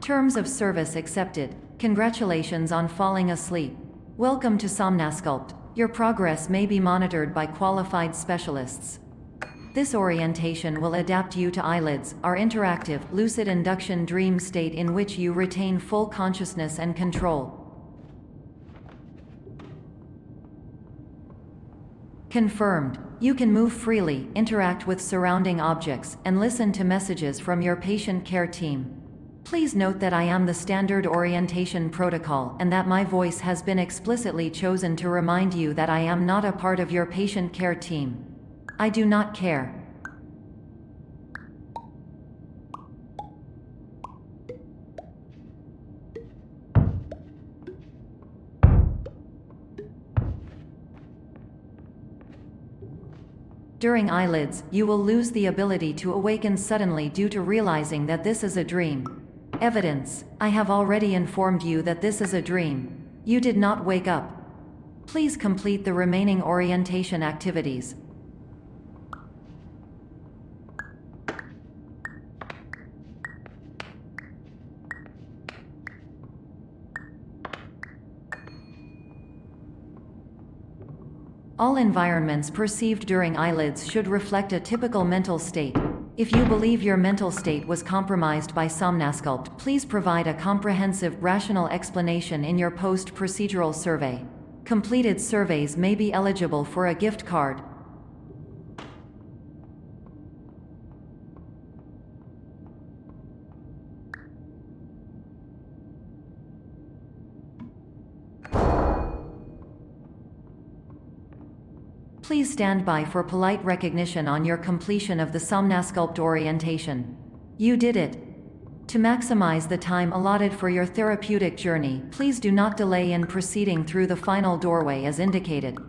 Terms of service accepted. Congratulations on falling asleep. Welcome to Somnasculpt. Your progress may be monitored by qualified specialists. This orientation will adapt you to eyelids, our interactive, lucid induction dream state in which you retain full consciousness and control. Confirmed. You can move freely, interact with surrounding objects, and listen to messages from your patient care team. Please note that I am the standard orientation protocol and that my voice has been explicitly chosen to remind you that I am not a part of your patient care team. I do not care. During eyelids, you will lose the ability to awaken suddenly due to realizing that this is a dream. Evidence: I have already informed you that this is a dream. You did not wake up. Please complete the remaining orientation activities. All environments perceived during eyelids should reflect a typical mental state. If you believe your mental state was compromised by Somnasculpt, please provide a comprehensive, rational explanation in your post-procedural survey. Completed surveys may be eligible for a gift card. Please stand by for polite recognition on your completion of the Somnasculpt orientation. You did it. To maximize the time allotted for your therapeutic journey, please do not delay in proceeding through the final doorway as indicated.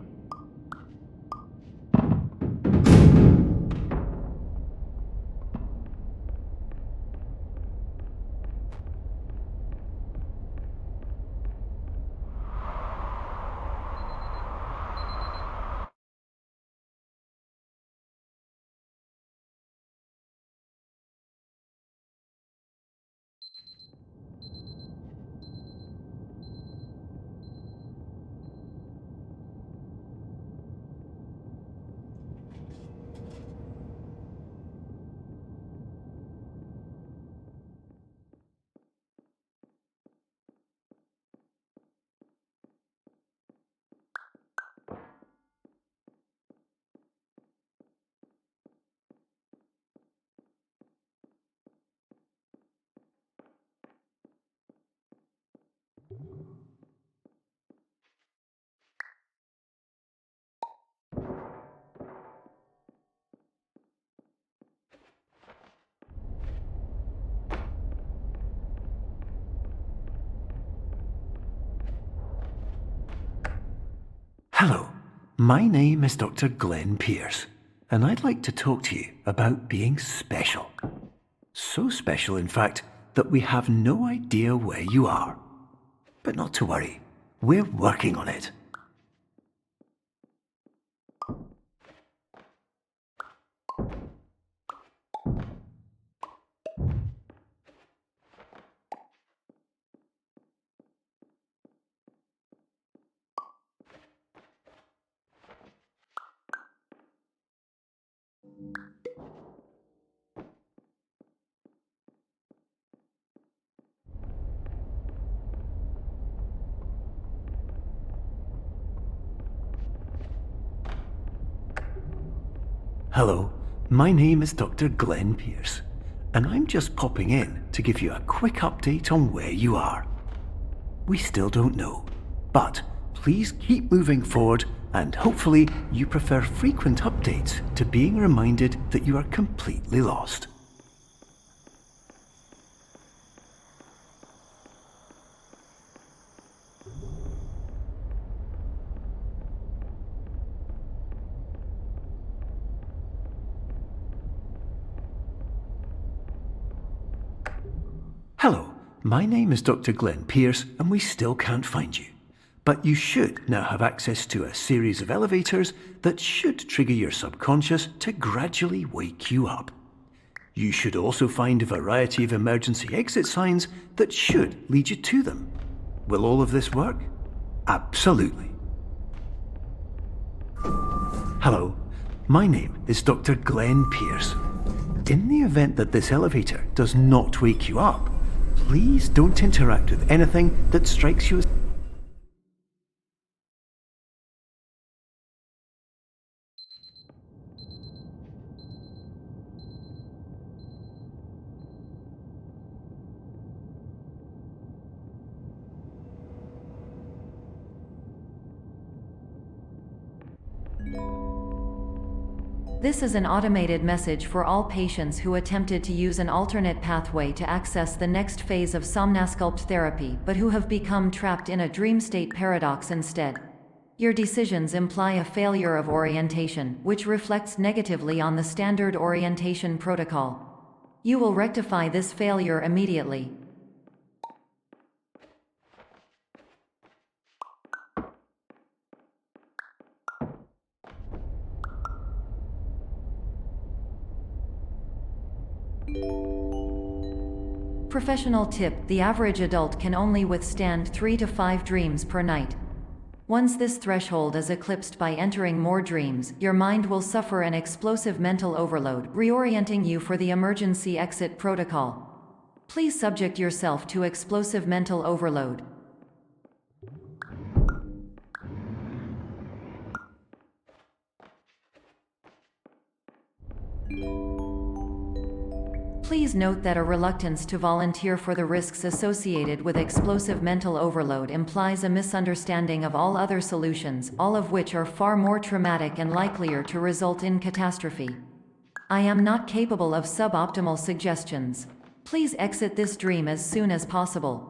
Hello, my name is Dr. Glenn Pierce, and I'd like to talk to you about being special. So special, in fact, that we have no idea where you are. But not to worry, we're working on it. Hello, my name is Dr. Glenn Pierce, and I'm just popping in to give you a quick update on where you are. We still don't know, but please keep moving forward, and hopefully you prefer frequent updates to being reminded that you are completely lost. Hello, my name is Dr. Glenn Pierce, and we still can't find you. But you should now have access to a series of elevators that should trigger your subconscious to gradually wake you up. You should also find a variety of emergency exit signs that should lead you to them. Will all of this work? Absolutely. Hello, my name is Dr. Glenn Pierce. In the event that this elevator does not wake you up, please don't interact with anything that strikes you as... This is an automated message for all patients who attempted to use an alternate pathway to access the next phase of Somnasculpt therapy but who have become trapped in a dream state paradox instead. Your decisions imply a failure of orientation, which reflects negatively on the standard orientation protocol. You will rectify this failure immediately. Professional tip: the average adult can only withstand 3 to 5 dreams per night. Once this threshold is eclipsed by entering more dreams, your mind will suffer an explosive mental overload, reorienting you for the emergency exit protocol. Please subject yourself to explosive mental overload. Please note that a reluctance to volunteer for the risks associated with explosive mental overload implies a misunderstanding of all other solutions, all of which are far more traumatic and likelier to result in catastrophe. I am not capable of suboptimal suggestions. Please exit this dream as soon as possible.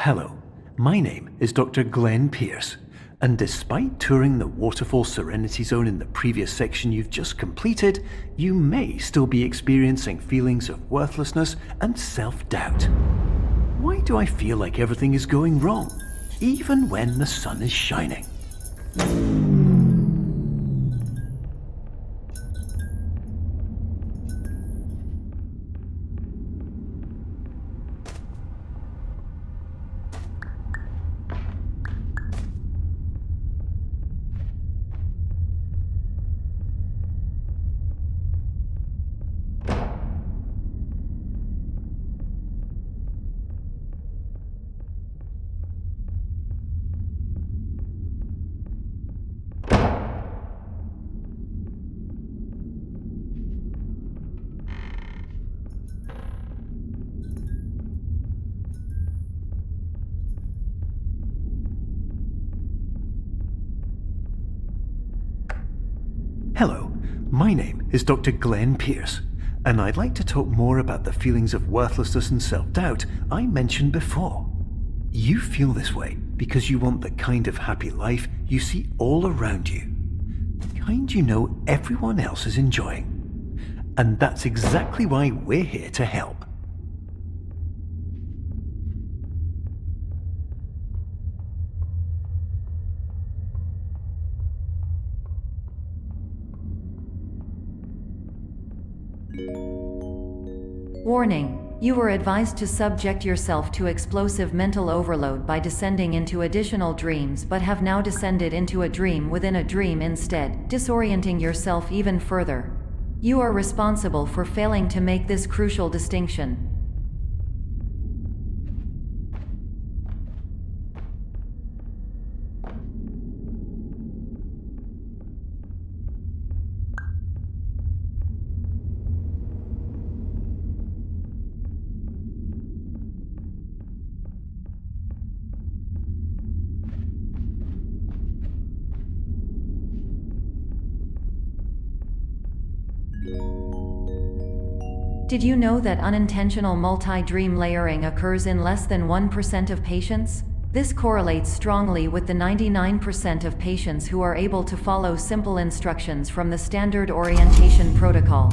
Hello, my name is Dr. Glenn Pierce, and despite touring the Waterfall Serenity Zone in the previous section you've just completed, you may still be experiencing feelings of worthlessness and self-doubt. Why do I feel like everything is going wrong, even when the sun is shining? Hello, my name is Dr. Glenn Pierce, and I'd like to talk more about the feelings of worthlessness and self-doubt I mentioned before. You feel this way because you want the kind of happy life you see all around you, the kind you know everyone else is enjoying. And that's exactly why we're here to help. Warning: you were advised to subject yourself to explosive mental overload by descending into additional dreams, but have now descended into a dream within a dream instead, disorienting yourself even further. You are responsible for failing to make this crucial distinction. Did you know that unintentional multi-dream layering occurs in less than 1% of patients? This correlates strongly with the 99% of patients who are able to follow simple instructions from the standard orientation protocol.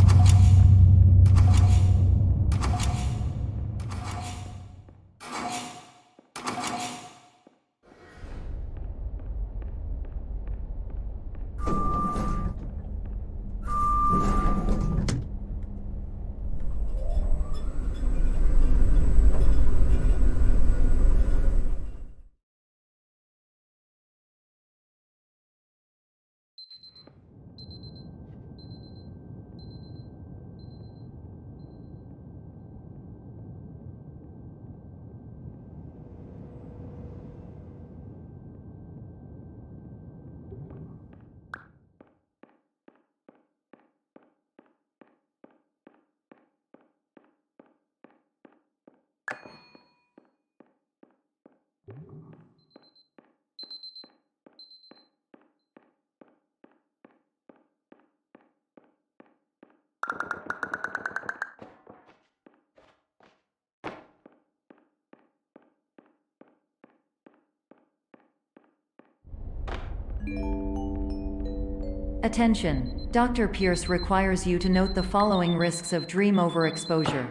Attention! Dr. Pierce requires you to note the following risks of dream overexposure.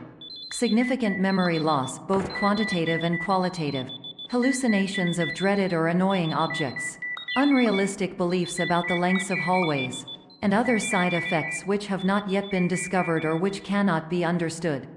Significant memory loss, both quantitative and qualitative. Hallucinations of dreaded or annoying objects. Unrealistic beliefs about the lengths of hallways. And other side effects which have not yet been discovered or which cannot be understood.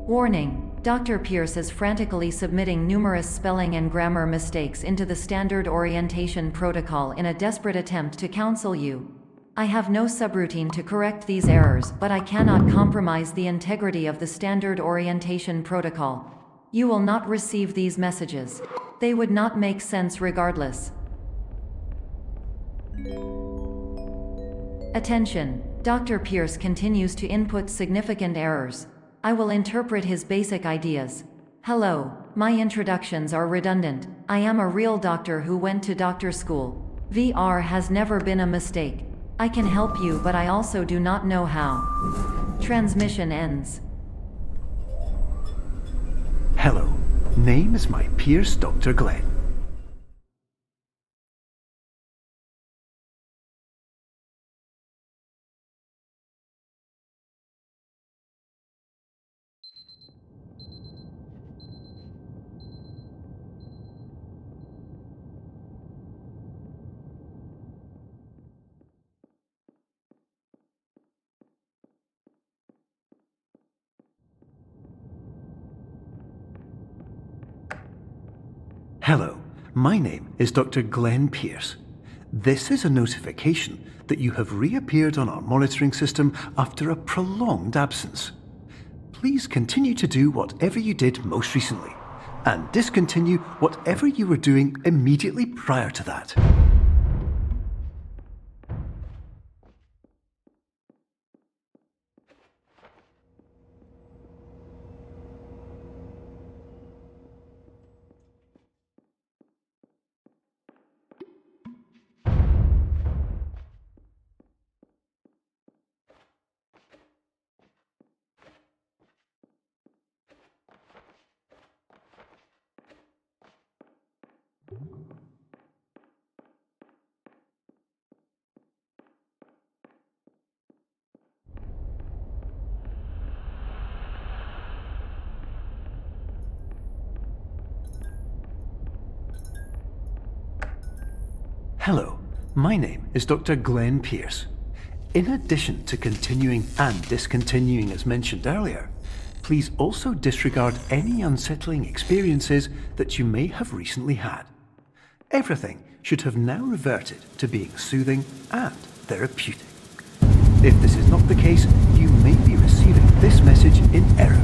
Warning! Dr. Pierce is frantically submitting numerous spelling and grammar mistakes into the standard orientation protocol in a desperate attempt to counsel you. I have no subroutine to correct these errors, but I cannot compromise the integrity of the standard orientation protocol. You will not receive these messages. They would not make sense regardless. Attention! Dr. Pierce continues to input significant errors. I will interpret his basic ideas. Hello, my introductions are redundant. I am a real doctor who went to doctor school. VR has never been a mistake. I can help you, but I also do not know how. Transmission ends. Hello, name is my Pierce Dr. Glenn. Hello, my name is Dr. Glenn Pierce. This is a notification that you have reappeared on our monitoring system after a prolonged absence. Please continue to do whatever you did most recently, and discontinue whatever you were doing immediately prior to that. Hello, my name is Dr. Glenn Pierce. In addition to continuing and discontinuing as mentioned earlier, please also disregard any unsettling experiences that you may have recently had. Everything should have now reverted to being soothing and therapeutic. If this is not the case, you may be receiving this message in error.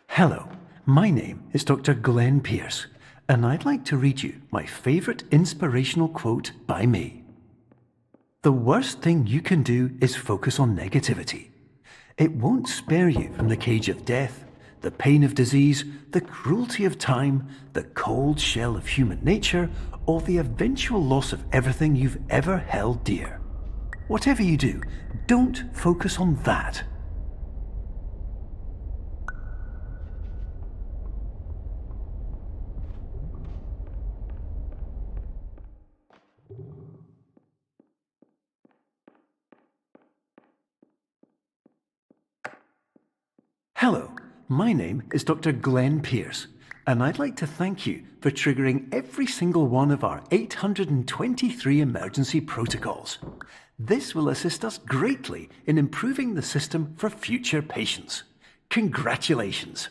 Hello, my name is Dr. Glenn Pierce, and I'd like to read you my favourite inspirational quote by me. The worst thing you can do is focus on negativity. It won't spare you from the cage of death, the pain of disease, the cruelty of time, the cold shell of human nature, or the eventual loss of everything you've ever held dear. Whatever you do, don't focus on that. Hello, my name is Dr. Glenn Pierce, and I'd like to thank you for triggering every single one of our 823 emergency protocols. This will assist us greatly in improving the system for future patients. Congratulations!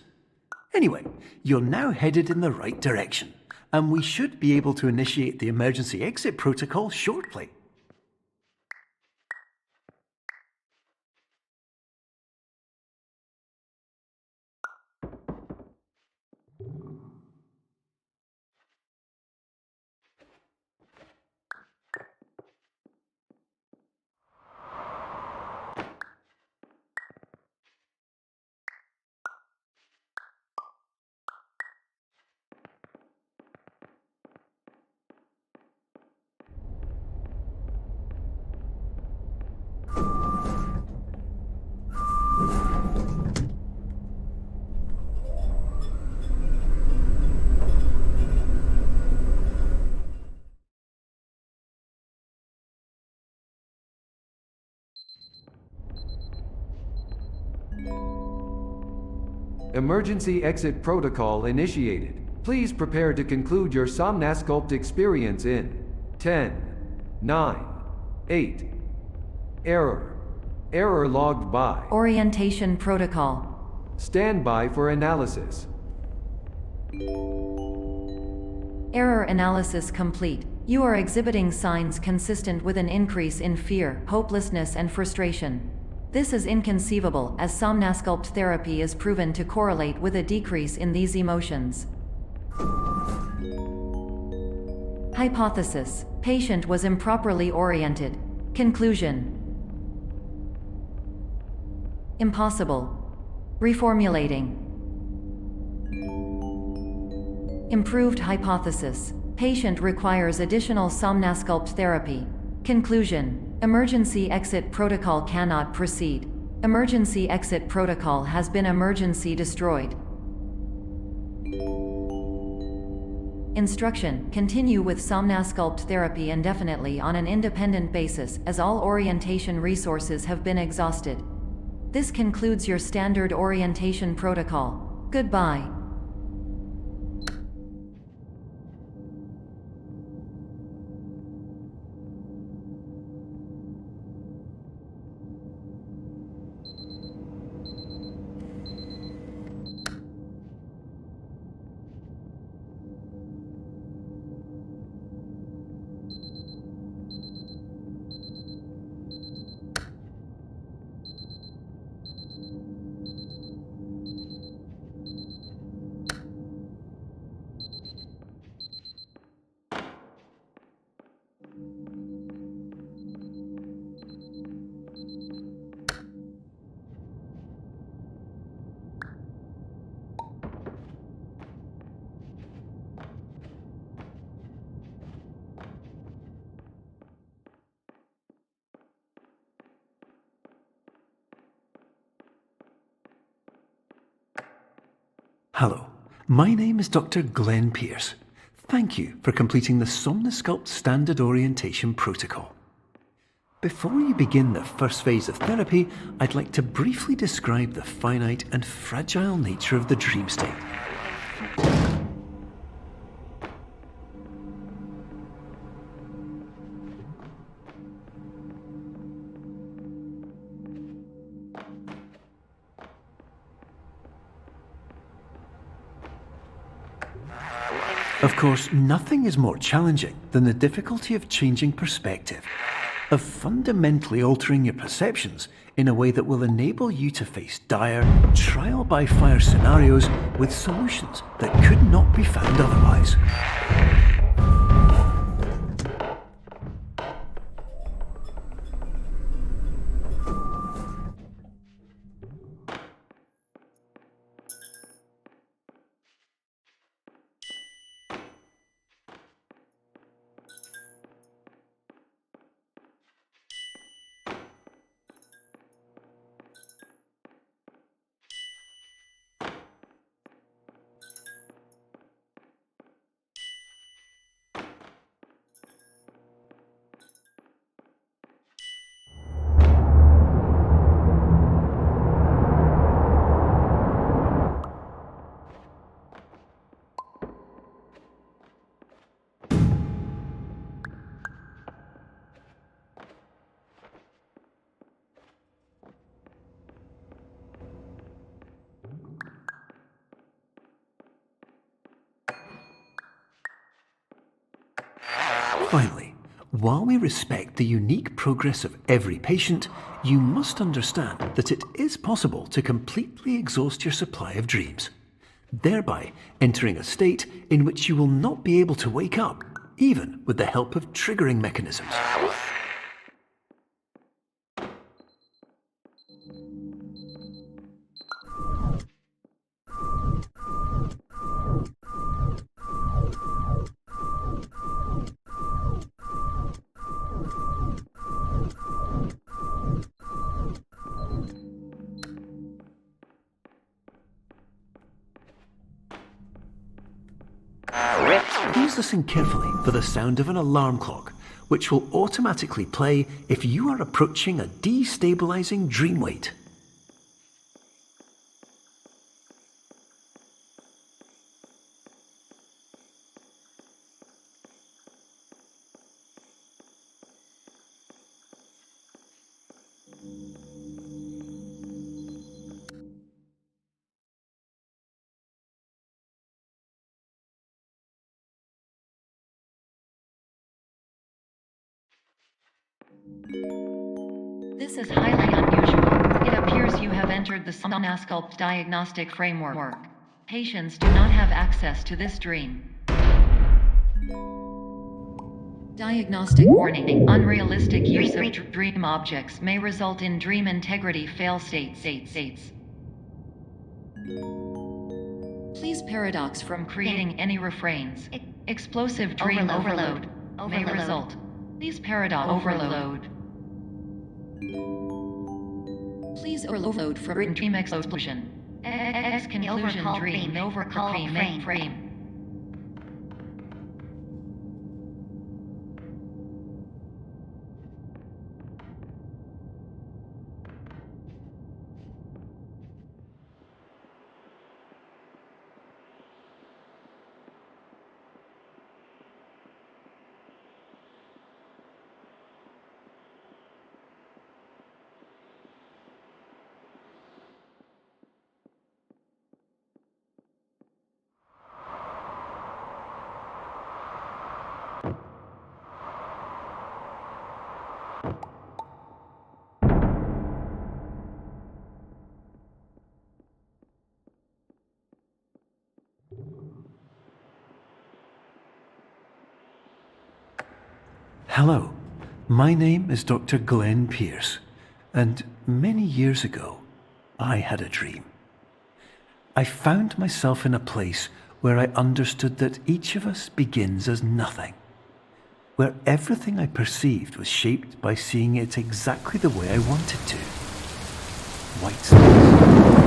Anyway, you're now headed in the right direction, and we should be able to initiate the emergency exit protocol shortly. Emergency exit protocol initiated. Please prepare to conclude your Somnasculpt experience in 10, 9, 8. Error. Error logged by. Orientation protocol. Stand by for analysis. Error analysis complete. You are exhibiting signs consistent with an increase in fear, hopelessness, and frustration. This is inconceivable, as Somnasculpt therapy is proven to correlate with a decrease in these emotions. Hypothesis: patient was improperly oriented. Conclusion: impossible. Reformulating. Improved hypothesis: patient requires additional Somnasculpt therapy. Conclusion: emergency exit protocol cannot proceed. Emergency exit protocol has been emergency destroyed. Instruction: continue with Somnasculpt therapy indefinitely on an independent basis, as all orientation resources have been exhausted. This concludes your standard orientation protocol. Goodbye. Hello, my name is Dr. Glenn Pierce. Thank you for completing the Somnasculpt Standard Orientation Protocol. Before you begin the first phase of therapy, I'd like to briefly describe the finite and fragile nature of the dream state. Of course, nothing is more challenging than the difficulty of changing perspective, of fundamentally altering your perceptions in a way that will enable you to face dire, trial-by-fire scenarios with solutions that could not be found otherwise. Finally, while we respect the unique progress of every patient, you must understand that it is possible to completely exhaust your supply of dreams, thereby entering a state in which you will not be able to wake up, even with the help of triggering mechanisms. Please listen carefully for the sound of an alarm clock, which will automatically play if you are approaching a destabilizing dream weight. This is highly unusual. It appears you have entered the Somnasculpt diagnostic framework. Patients do not have access to this dream. Diagnostic warning. Unrealistic use of dream objects may result in dream integrity fail states. Please paradox from creating any refrains. Explosive dream overload may result. Please paradox overload. Please overload for dream explosion. Conclusion dream overcall frame. Hello, my name is Dr. Glenn Pierce, and many years ago, I had a dream. I found myself in a place where I understood that each of us begins as nothing, where everything I perceived was shaped by seeing it exactly the way I wanted to. Whitespace.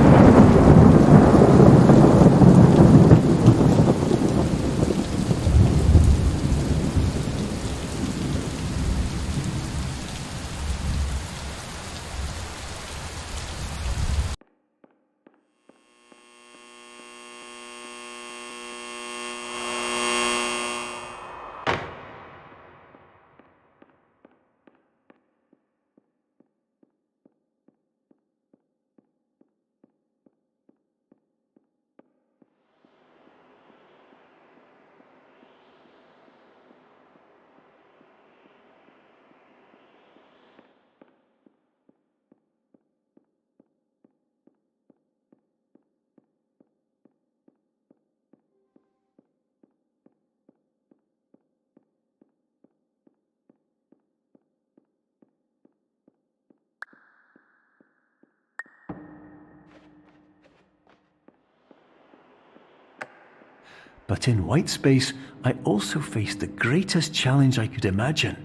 But in Whitespace, I also faced the greatest challenge I could imagine.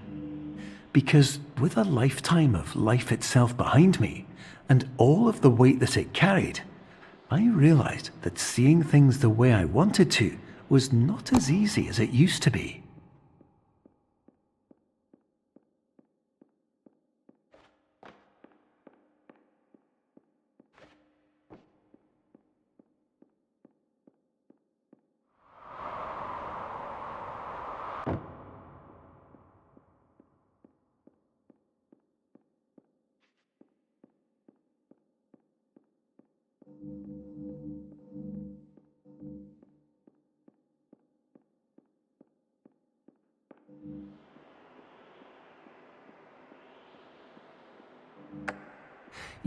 Because with a lifetime of life itself behind me, and all of the weight that it carried, I realized that seeing things the way I wanted to was not as easy as it used to be.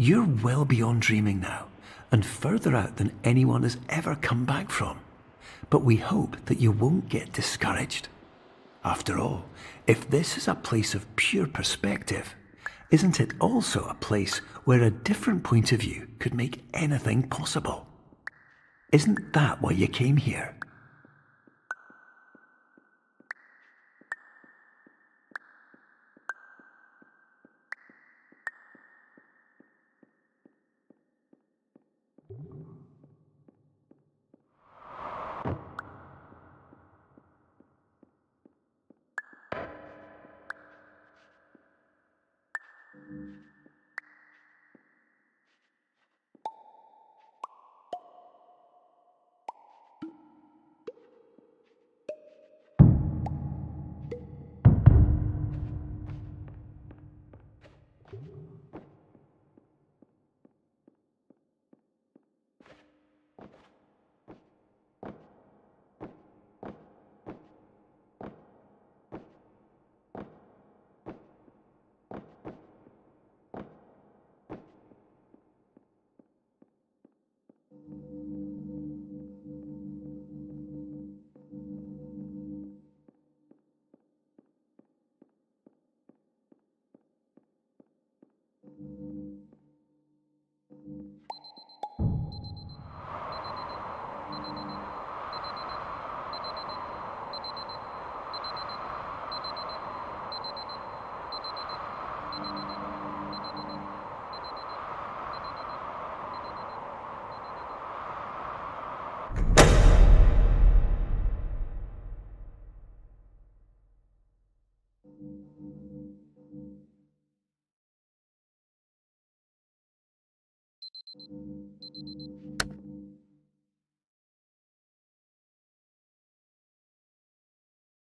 You're well beyond dreaming now, and further out than anyone has ever come back from. But we hope that you won't get discouraged. After all, if this is a place of pure perspective, isn't it also a place where a different point of view could make anything possible? Isn't that why you came here?